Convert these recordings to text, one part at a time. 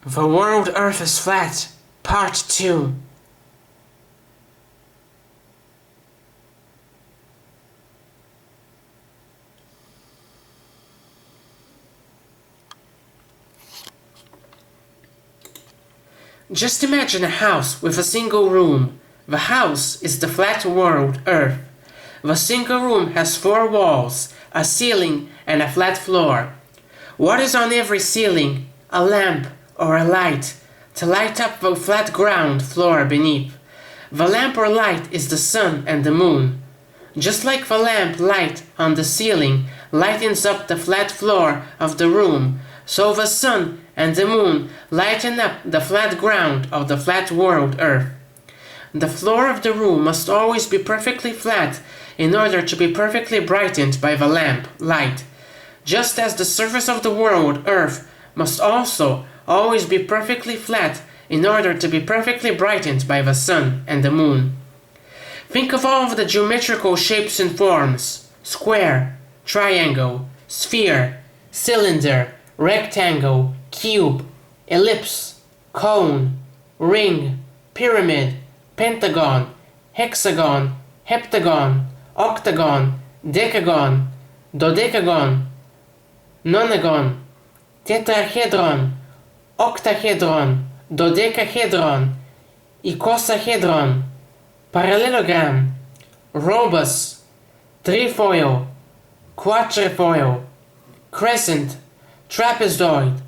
The world Earth is flat, Part 2. Just imagine a house with a single room. The house is the flat world Earth. The single room has 4 walls, a ceiling, and a flat floor. What is on every ceiling? A lamp or a light to light up the flat ground floor beneath. The lamp or light is the sun and the moon. Just like the lamp light on the ceiling lightens up the flat floor of the room, so the sun and the moon lighten up the flat ground of the flat world Earth. The floor of the room must always be perfectly flat in order to be perfectly brightened by the lamp light, just as the surface of the world Earth must also always be perfectly flat in order to be perfectly brightened by the sun and the moon. Think of all of the geometrical shapes and forms: square, triangle, sphere, cylinder, rectangle, cube, ellipse, cone, ring, pyramid, pentagon, hexagon, heptagon, octagon, decagon, dodecagon, nonagon, tetrahedron, octahedron, dodecahedron, icosahedron, parallelogram, rhombus, trefoil, quatrefoil, crescent, trapezoid,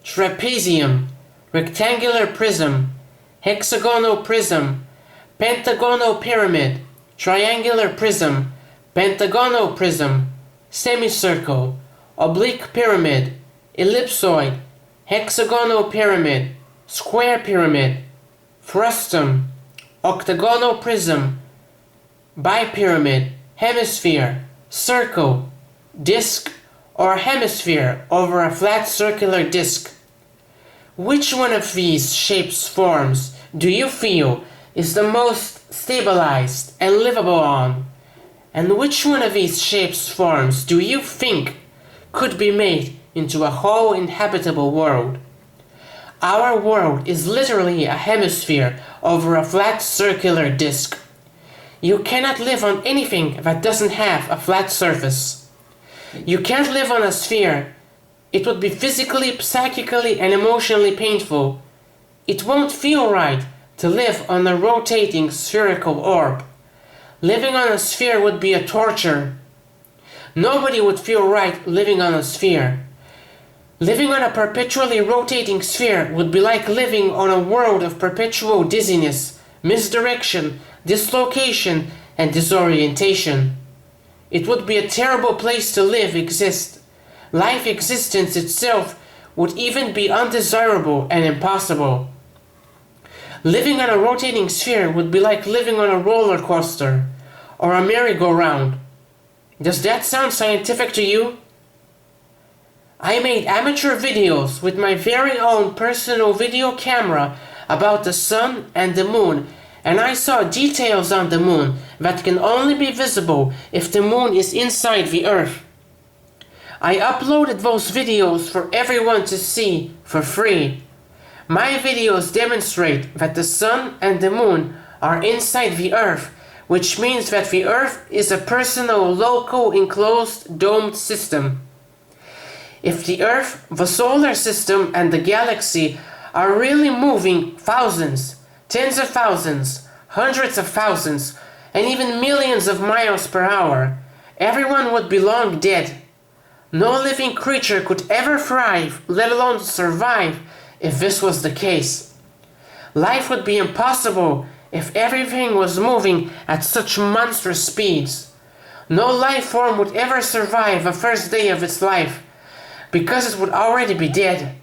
trapezium, rectangular prism, hexagonal prism, pentagonal pyramid, triangular prism, pentagonal prism, semicircle, oblique pyramid, ellipsoid, hexagonal pyramid, square pyramid, frustum, octagonal prism, bipyramid, hemisphere, circle, disc, or hemisphere over a flat circular disc. Which one of these shapes forms do you feel is the most stabilized and livable on? And which one of these shapes forms do you think could be made into a whole inhabitable world? Our world is literally a hemisphere over a flat circular disc. You cannot live on anything that doesn't have a flat surface. You can't live on a sphere. It would be physically, psychically, and emotionally painful. It won't feel right to live on a rotating spherical orb. Living on a sphere would be a torture. Nobody would feel right living on a sphere. Living on a perpetually rotating sphere would be like living on a world of perpetual dizziness, misdirection, dislocation, and disorientation. It would be a terrible place to exist. Life existence itself would even be undesirable and impossible. Living on a rotating sphere would be like living on a roller coaster or a merry-go-round. Does that sound scientific to you? I made amateur videos with my very own personal video camera about the sun and the moon, and I saw details on the moon that can only be visible if the moon is inside the Earth. I uploaded those videos for everyone to see for free. My videos demonstrate that the sun and the moon are inside the Earth, which means that the Earth is a personal, local, enclosed, domed system. If the Earth, the solar system, and the galaxy are really moving thousands, tens of thousands, hundreds of thousands, and even millions of miles per hour, everyone would be long dead. No living creature could ever thrive, let alone survive, if this was the case. Life would be impossible if everything was moving at such monstrous speeds. No life form would ever survive the first day of its life, because it would already be dead.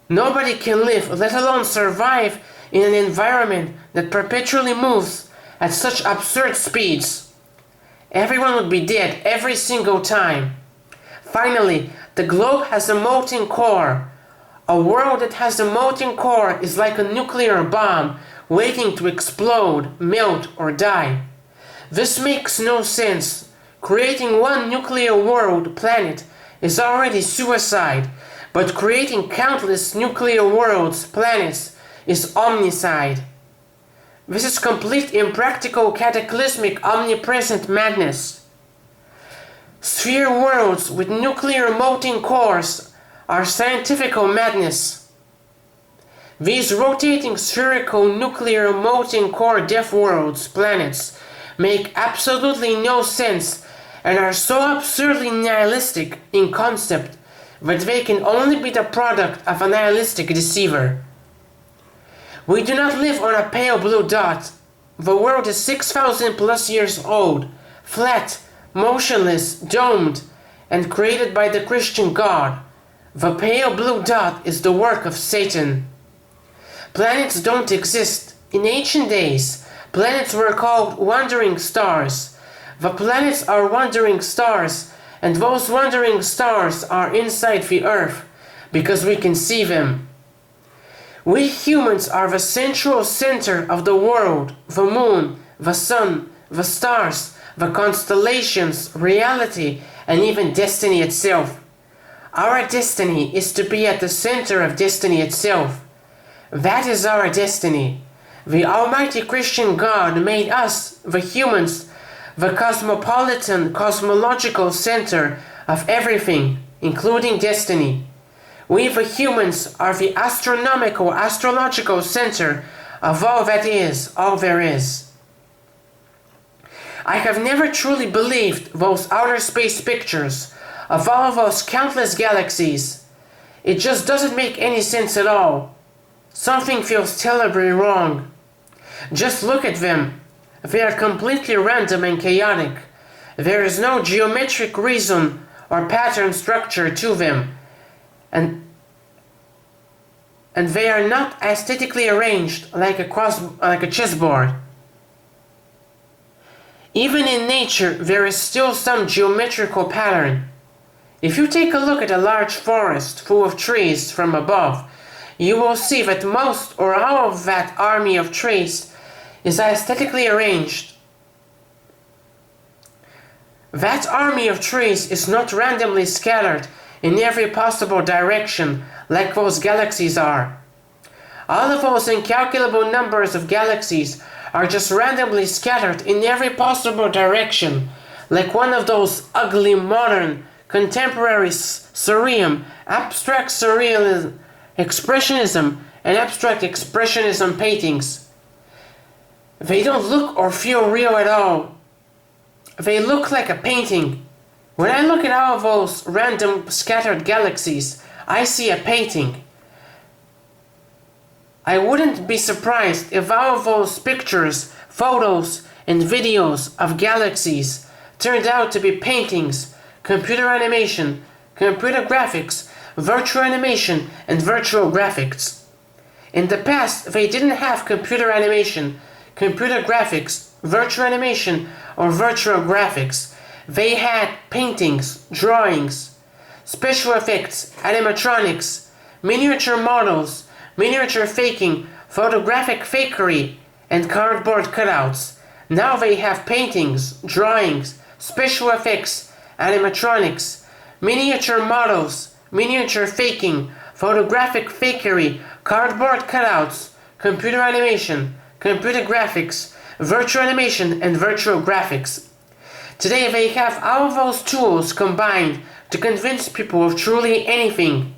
Nobody can live, let alone survive, in an environment that perpetually moves at such absurd speeds. Everyone would be dead every single time. Finally, the globe has a molten core. A world that has a molten core is like a nuclear bomb waiting to explode, melt, or die. This makes no sense. Creating one nuclear world planet is already suicide, but creating countless nuclear worlds, planets, is omnicide. This is complete impractical, cataclysmic, omnipresent madness. Sphere worlds with nuclear molten cores are scientifical madness. These rotating spherical nuclear molten core death worlds, planets, make absolutely no sense and are so absurdly nihilistic in concept that they can only be the product of a nihilistic deceiver. We do not live on a pale blue dot. The world is 6,000 plus years old, flat, motionless, domed, and created by the Christian God. The pale blue dot is the work of Satan. Planets don't exist. In ancient days, planets were called wandering stars. The planets are wandering stars, and those wandering stars are inside the earth, because we can see them. We humans are the central center of the world, the moon, the sun, the stars, the constellations, reality, and even destiny itself. Our destiny is to be at the center of destiny itself. That is our destiny. The Almighty Christian God made us, the humans, the cosmopolitan, cosmological center of everything, including destiny. We, the humans, are the astronomical, astrological center of all that is, all there is. I have never truly believed those outer space pictures of all those countless galaxies. It just doesn't make any sense at all. Something feels terribly wrong. Just look at them. They are completely random and chaotic. There is no geometric reason or pattern structure to them, and they are not aesthetically arranged like a chessboard. Even in nature, there is still some geometrical pattern. If you take a look at a large forest full of trees from above, you will see that most or all of that army of trees is aesthetically arranged. That army of trees is not randomly scattered in every possible direction like those galaxies are. All of those incalculable numbers of galaxies are just randomly scattered in every possible direction, like one of those ugly modern, contemporary surreal, abstract surrealism, expressionism, and abstract expressionism paintings. They don't look or feel real at all. They look like a painting. When I look at all of those random scattered galaxies, I see a painting. I wouldn't be surprised if all of those pictures, photos, and videos of galaxies turned out to be paintings, computer animation, computer graphics, virtual animation, and virtual graphics. In the past, they didn't have computer animation, computer graphics, virtual animation, or virtual graphics. They had paintings, drawings, special effects, animatronics, miniature models, miniature faking, photographic fakery, and cardboard cutouts. Now they have paintings, drawings, special effects, animatronics, miniature models, miniature faking, photographic fakery, cardboard cutouts, computer animation, computer graphics, virtual animation, and virtual graphics. Today they have all of those tools combined to convince people of truly anything.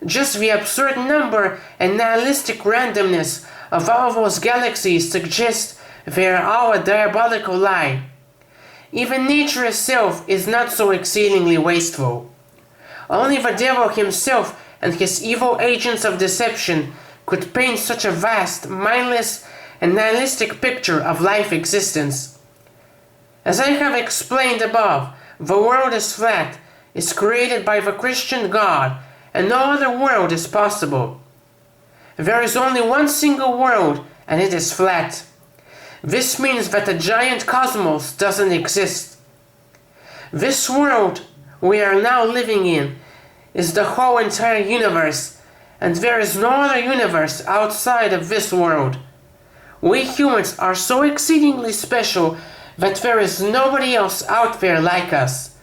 Just the absurd number and nihilistic randomness of all of those galaxies suggests they are all a diabolical lie. Even nature itself is not so exceedingly wasteful. Only the devil himself and his evil agents of deception could paint such a vast, mindless, and nihilistic picture of life existence. As I have explained above, the world is flat, is created by the Christian God, and no other world is possible. There is only one single world, and it is flat. This means that a giant cosmos doesn't exist. This world we are now living in is the whole entire universe, and there is no other universe outside of this world. We humans are so exceedingly special that there is nobody else out there like us.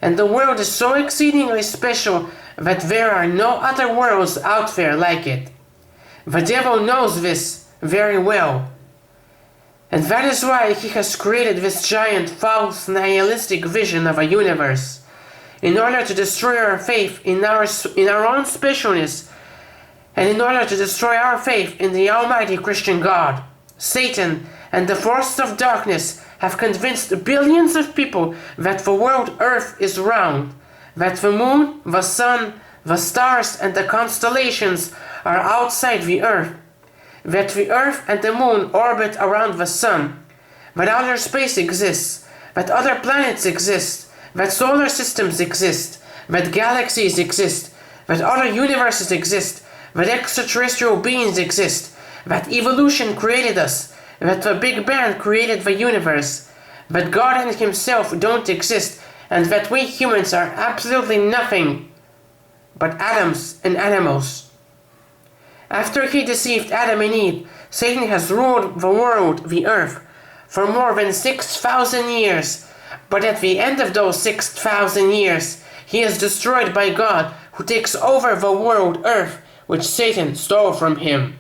And the world is so exceedingly special that there are no other worlds out there like it. The devil knows this very well. And that is why he has created this giant, false, nihilistic vision of a universe, in order to destroy our faith in our own specialness, and in order to destroy our faith in the Almighty Christian God. Satan and the forces of darkness have convinced billions of people that the world Earth is round, that the moon, the sun, the stars, and the constellations are outside the Earth, that the Earth and the moon orbit around the sun, that outer space exists, that other planets exist, that solar systems exist, that galaxies exist, that other universes exist, that extraterrestrial beings exist, that evolution created us, that the Big Bang created the universe, that God and Himself don't exist, and that we humans are absolutely nothing but atoms and animals. After he deceived Adam and Eve, Satan has ruled the world, the earth, for more than 6,000 years, but at the end of those 6,000 years, he is destroyed by God, who takes over the world, earth, which Satan stole from him.